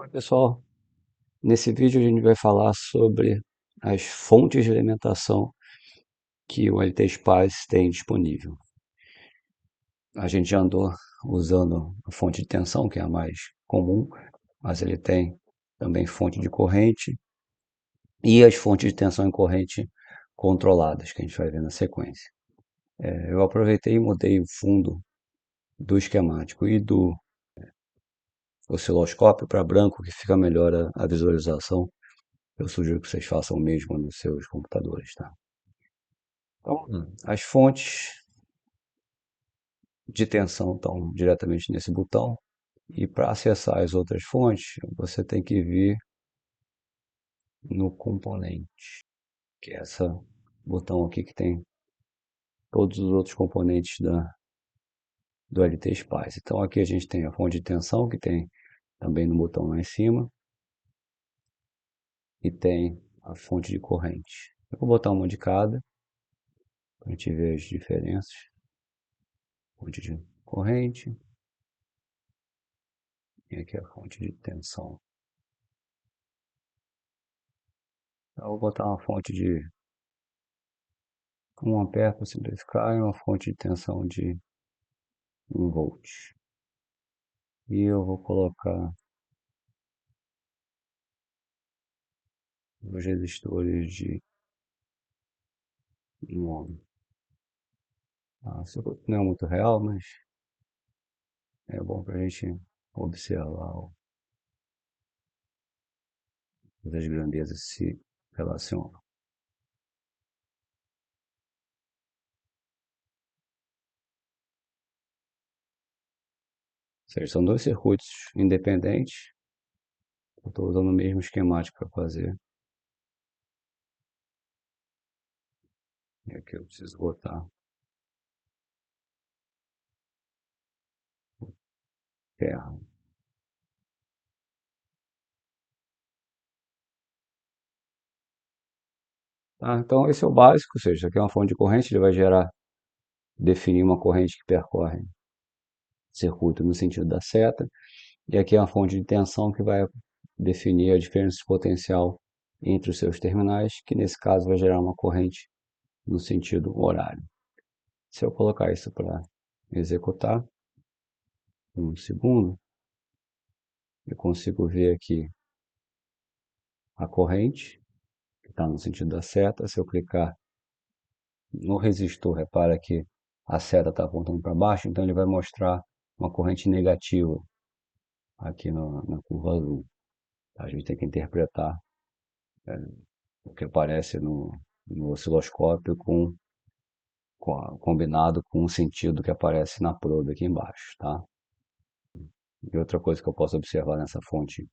Oi, pessoal, nesse vídeo a gente vai falar sobre as fontes de alimentação que o LT-Spice tem disponível. A gente já andou usando a fonte de tensão, que é a mais comum, mas ele tem também fonte de corrente e as fontes de tensão em corrente controladas, que a gente vai ver na sequência. Eu aproveitei e mudei o fundo do esquemático e do osciloscópio para branco, que fica melhor a visualização. Eu sugiro que vocês façam o mesmo nos seus computadores, tá? Então, as fontes de tensão estão diretamente nesse botão. E para acessar as outras fontes, você tem que vir no componente, que é esse botão aqui que tem todos os outros componentes do LT-Spice. Então aqui a gente tem a fonte de tensão, que tem também no botão lá em cima, e tem a fonte de corrente. Eu vou botar uma de cada, para a gente ver as diferenças. Fonte de corrente, e aqui a fonte de tensão. Eu vou botar uma fonte de 1 ampere para simplificar e uma fonte de tensão de 1 volt. E eu vou colocar os resistores de 1 ohm. Isso não é muito real, mas é bom para a gente observar as grandezas se relacionam. Ou seja, são dois circuitos independentes. Eu estou usando o mesmo esquemático para fazer. E aqui eu preciso botar ferro. Tá, então esse é o básico, ou seja, isso aqui é uma fonte de corrente, ele vai definir uma corrente que percorre circuito no sentido da seta. E aqui é uma fonte de tensão que vai definir a diferença de potencial entre os seus terminais, que nesse caso vai gerar uma corrente no sentido horário. Se eu colocar isso para executar, um segundo, eu consigo ver aqui a corrente, que está no sentido da seta. Se eu clicar no resistor, repara que a seta está apontando para baixo, então ele vai mostrar uma corrente negativa aqui na curva azul. A gente tem que interpretar o que aparece no osciloscópio combinado com o sentido que aparece na probe aqui embaixo, tá? E outra coisa que eu posso observar nessa fonte,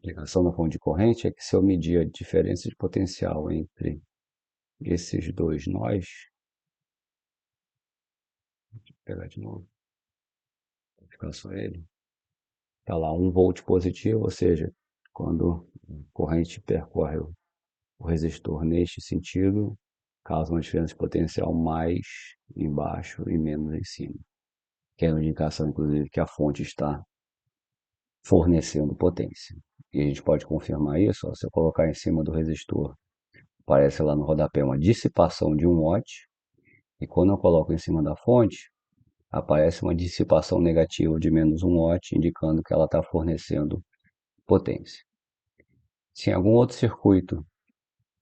ligação da fonte de corrente, é que se eu medir a diferença de potencial entre esses dois nós, deixa eu pegar de novo, vou ficar só ele, tá lá 1 volt positivo, ou seja, quando a corrente percorre o resistor neste sentido, causa uma diferença de potencial mais embaixo e menos em cima, que é uma indicação, inclusive, que a fonte está fornecendo potência. E a gente pode confirmar isso, ó, se eu colocar em cima do resistor, aparece lá no rodapé uma dissipação de 1 watt, e quando eu coloco em cima da fonte, aparece uma dissipação negativa de menos 1 watt, indicando que ela está fornecendo potência. Se em algum outro circuito,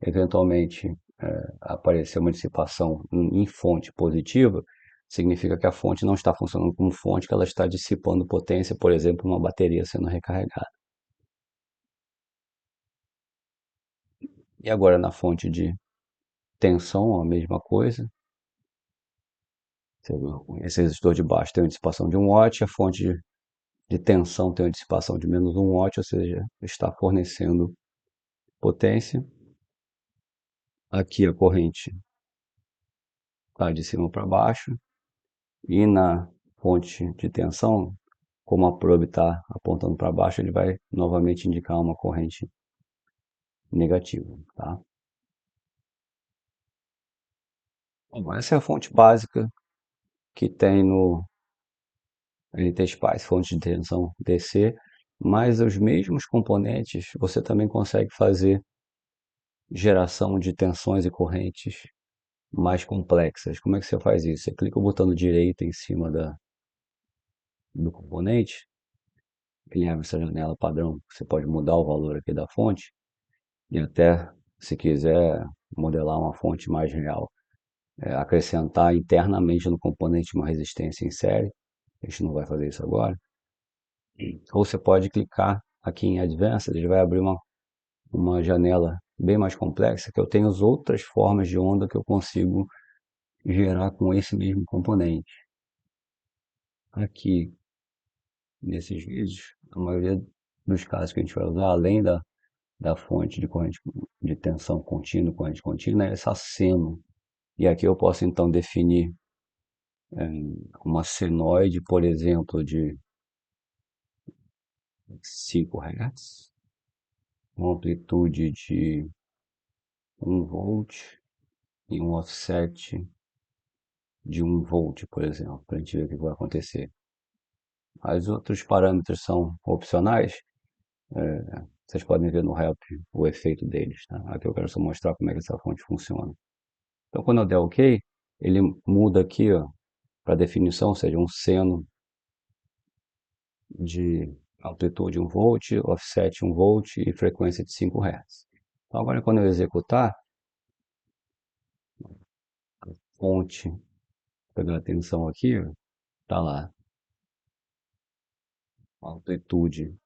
eventualmente, aparecer uma dissipação em fonte positiva, significa que a fonte não está funcionando como fonte, que ela está dissipando potência, por exemplo, uma bateria sendo recarregada. E agora na fonte de tensão, a mesma coisa. Esse resistor de baixo tem uma dissipação de 1 watt, a fonte de tensão tem uma dissipação de menos 1 watt, ou seja, está fornecendo potência. Aqui a corrente está de cima para baixo, e na fonte de tensão, como a probe está apontando para baixo, ele vai novamente indicar uma corrente negativa, tá? Bom, essa é a fonte básica que tem NT-Spice, fonte de tensão DC, mas os mesmos componentes você também consegue fazer geração de tensões e correntes mais complexas. Como é que você faz isso? Você clica o botão direito em cima do componente, ele abre essa janela padrão, você pode mudar o valor aqui da fonte, e até, se quiser modelar uma fonte mais real, acrescentar internamente no componente uma resistência em série, a gente não vai fazer isso agora, ou você pode clicar aqui em Advanced, ele vai abrir uma janela bem mais complexa, que eu tenho as outras formas de onda que eu consigo gerar com esse mesmo componente. Aqui, nesses vídeos, a maioria dos casos que a gente vai usar, além da fonte de corrente de tensão contínua, corrente contínua, é essa seno. E aqui eu posso então definir uma senoide, por exemplo, de 5 Hz, uma amplitude de 1 volt e um offset de 1 volt, por exemplo, para a gente ver o que vai acontecer. Os outros parâmetros são opcionais, vocês podem ver no help o efeito deles. Tá? Aqui eu quero só mostrar como é que essa fonte funciona. Então quando eu der OK, ele muda aqui para definição, ou seja, um seno de amplitude 1 volt, offset 1 volt e frequência de 5 Hz. Então agora quando eu executar, a fonte, pegar atenção aqui, está lá, amplitude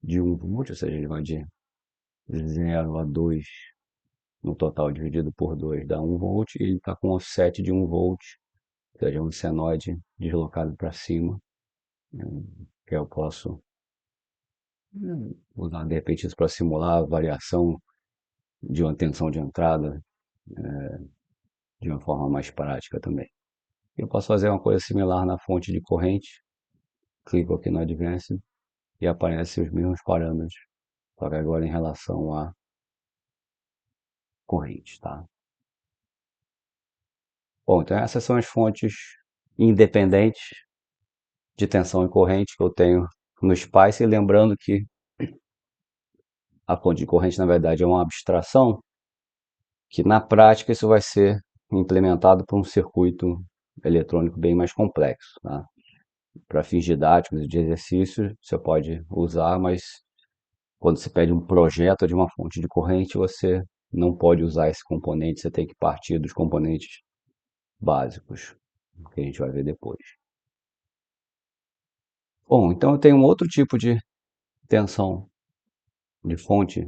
de 1 volt, ou seja, ele vai de 0 a 2 no total dividido por 2 dá 1 volt, e ele está com offset de 1 volt, ou seja, um senoide deslocado para cima, que eu posso usar de repente isso para simular a variação de uma tensão de entrada de uma forma mais prática também. Eu posso fazer uma coisa similar na fonte de corrente, clico aqui no Advanced e aparecem os mesmos parâmetros, só que agora em relação a corrente, tá? Bom, então essas são as fontes independentes de tensão e corrente que eu tenho no Spice, e lembrando que a fonte de corrente na verdade é uma abstração, que na prática isso vai ser implementado por um circuito eletrônico bem mais complexo, tá? Para fins didáticos e de exercício você pode usar, mas quando você pede um projeto de uma fonte de corrente, você não pode usar esse componente, você tem que partir dos componentes básicos, que a gente vai ver depois. Bom, então eu tenho um outro tipo de tensão de fonte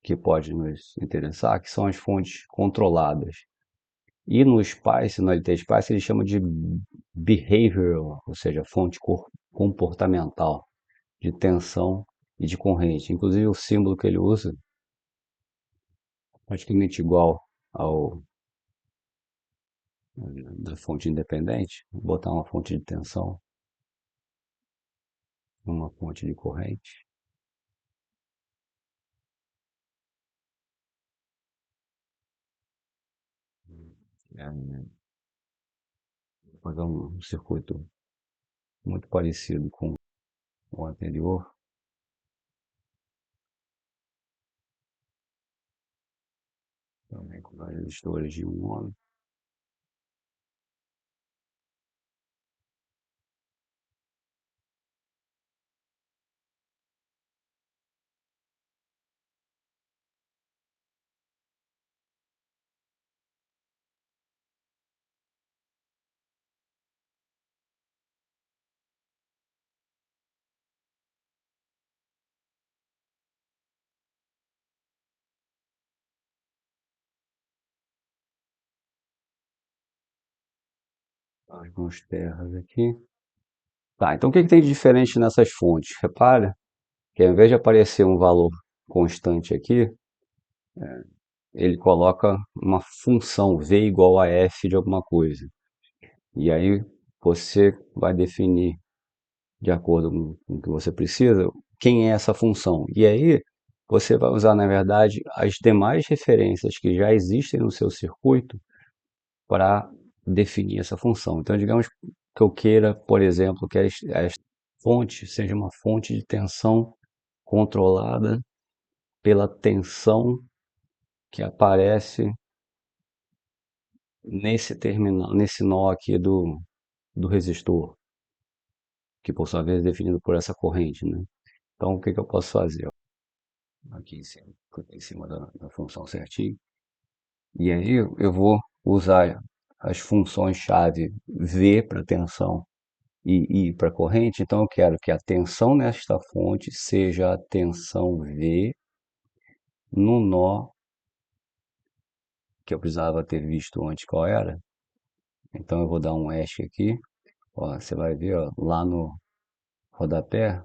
que pode nos interessar, que são as fontes controladas. E no Spice, no LT Spice, ele chama de behavioral, ou seja, fonte comportamental de tensão e de corrente. Inclusive o símbolo que ele usa é praticamente igual ao da fonte independente. Vou botar uma fonte de tensão, uma fonte de corrente. É, vou fazer um circuito muito parecido com o anterior. Também com vários resistores de 1 ohm. Alguns terras aqui. Tá, então o que tem de diferente nessas fontes? Repara que ao invés de aparecer um valor constante aqui, ele coloca uma função V igual a F de alguma coisa. E aí você vai definir, de acordo com o que você precisa, quem é essa função. E aí você vai usar, na verdade, as demais referências que já existem no seu circuito para definir essa função. Então, digamos, que eu queira, por exemplo, que a fonte seja uma fonte de tensão controlada pela tensão que aparece nesse terminal, nesse nó aqui do resistor, que por sua vez é definido por essa corrente, né? Então, o que que eu posso fazer? Aqui em cima da função certinho. E aí eu vou usar as funções-chave V para tensão e I para corrente. Então, eu quero que a tensão nesta fonte seja a tensão V no nó que eu precisava ter visto antes qual era. Então, eu vou dar um hash aqui. Ó, você vai ver, ó, lá no rodapé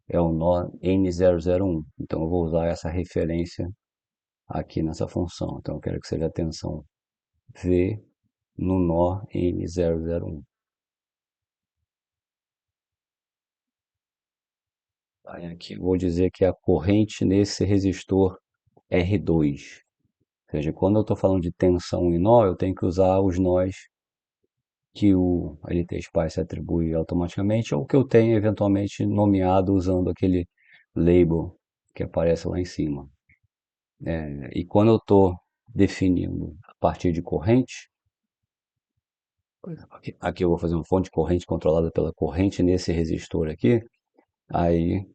é o nó N001. Então eu vou usar essa referência aqui nessa função. Então eu quero que seja a tensão V no nó N001. Aí aqui eu vou dizer que é a corrente nesse resistor R2. Ou seja, quando eu estou falando de tensão em nó, eu tenho que usar os nós que o LT-Spice atribui automaticamente ou que eu tenho eventualmente nomeado usando aquele label que aparece lá em cima. E quando eu estou definindo a partir de corrente, aqui eu vou fazer uma fonte de corrente controlada pela corrente nesse resistor aqui, aí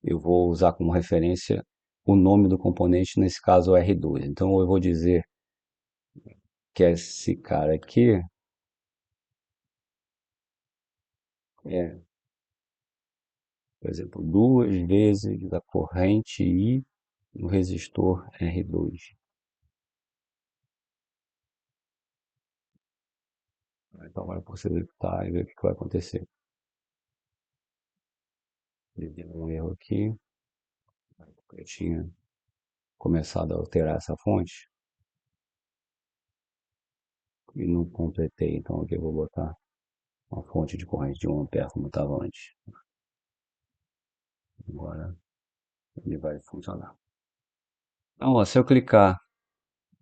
eu vou usar como referência o nome do componente, nesse caso o R2. Então eu vou dizer que esse cara aqui é, por exemplo, duas vezes a corrente I no resistor R2. Então agora eu posso executar e ver o que vai acontecer. Ele deu um erro aqui, eu tinha começado a alterar essa fonte e não completei. Então aqui eu vou botar uma fonte de corrente de 1 ampere como estava antes. Agora ele vai funcionar. Então, ó, se eu clicar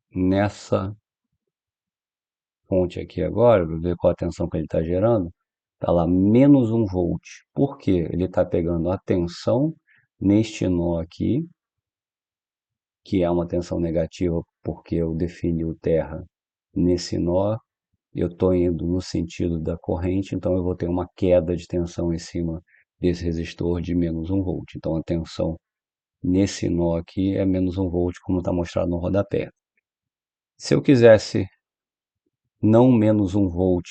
nessa fonte aqui agora, para ver qual a tensão que ele está gerando, está lá menos 1 volt. Por quê? Ele está pegando a tensão neste nó aqui, que é uma tensão negativa porque eu defini o terra nesse nó. Eu estou indo no sentido da corrente, então eu vou ter uma queda de tensão em cima desse resistor de menos 1 volt. Então a tensão nesse nó aqui é menos 1 volt, como está mostrado no rodapé. Se eu quisesse não menos 1 volt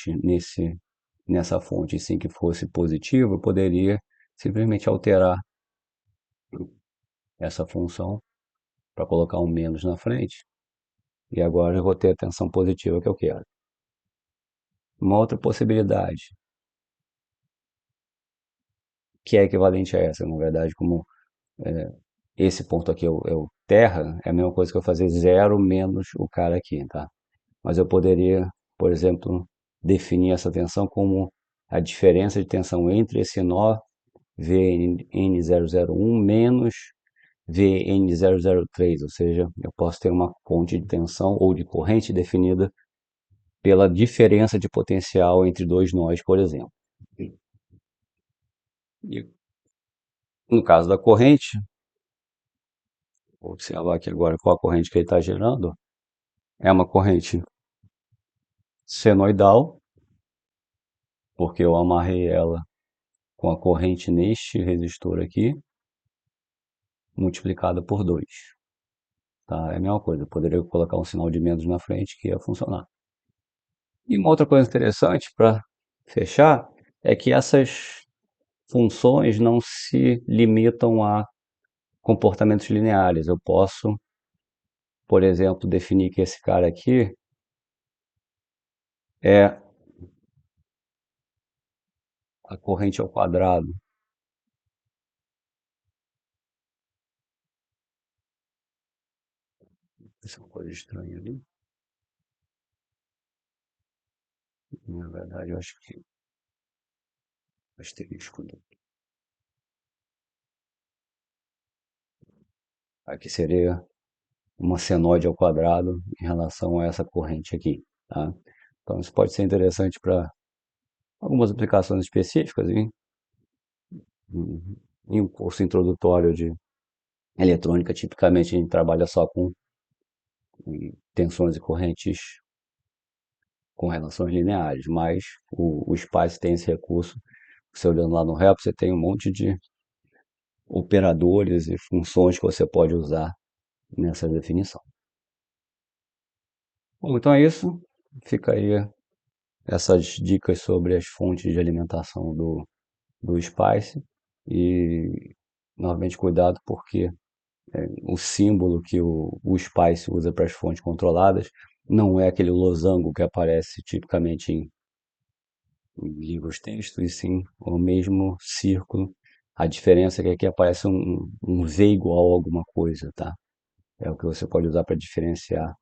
nessa fonte, sim que fosse positivo, eu poderia simplesmente alterar essa função para colocar um menos na frente. E agora eu vou ter a tensão positiva que eu quero. Uma outra possibilidade, que é equivalente a essa, na verdade, como esse ponto aqui é o terra, é a mesma coisa que eu fazer zero menos o cara aqui, tá? Mas eu poderia, por exemplo, definir essa tensão como a diferença de tensão entre esse nó VN001 menos VN003, ou seja, eu posso ter uma fonte de tensão ou de corrente definida pela diferença de potencial entre dois nós, por exemplo. E no caso da corrente, vou observar aqui agora qual a corrente que ele está gerando. É uma corrente senoidal, porque eu amarrei ela com a corrente neste resistor aqui, multiplicada por 2. Tá? É a mesma coisa, eu poderia colocar um sinal de menos na frente que ia funcionar. E uma outra coisa interessante para fechar é que essas funções não se limitam a comportamentos lineares. Eu posso, por exemplo, definir que esse cara aqui é a corrente ao quadrado. Isso é uma coisa estranha ali. Na verdade, eu acho que asterisco aqui seria uma senoide ao quadrado em relação a essa corrente aqui, tá? Então isso pode ser interessante para algumas aplicações específicas em um curso introdutório de eletrônica, tipicamente a gente trabalha só com tensões e correntes com relações lineares, mas o Spice tem esse recurso. Você olhando lá no REP, você tem um monte de operadores e funções que você pode usar nessa definição. Bom, então é isso. Fica aí essas dicas sobre as fontes de alimentação do Spice. E, novamente, cuidado porque o símbolo que o Spice usa para as fontes controladas não é aquele losango que aparece tipicamente em livros textos, e sim o mesmo círculo. A diferença é que aqui aparece um V igual a alguma coisa, tá? É o que você pode usar para diferenciar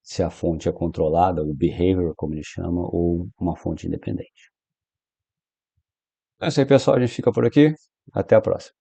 se a fonte é controlada, o behavior, como ele chama, ou uma fonte independente. É isso aí, pessoal. A gente fica por aqui. Até a próxima.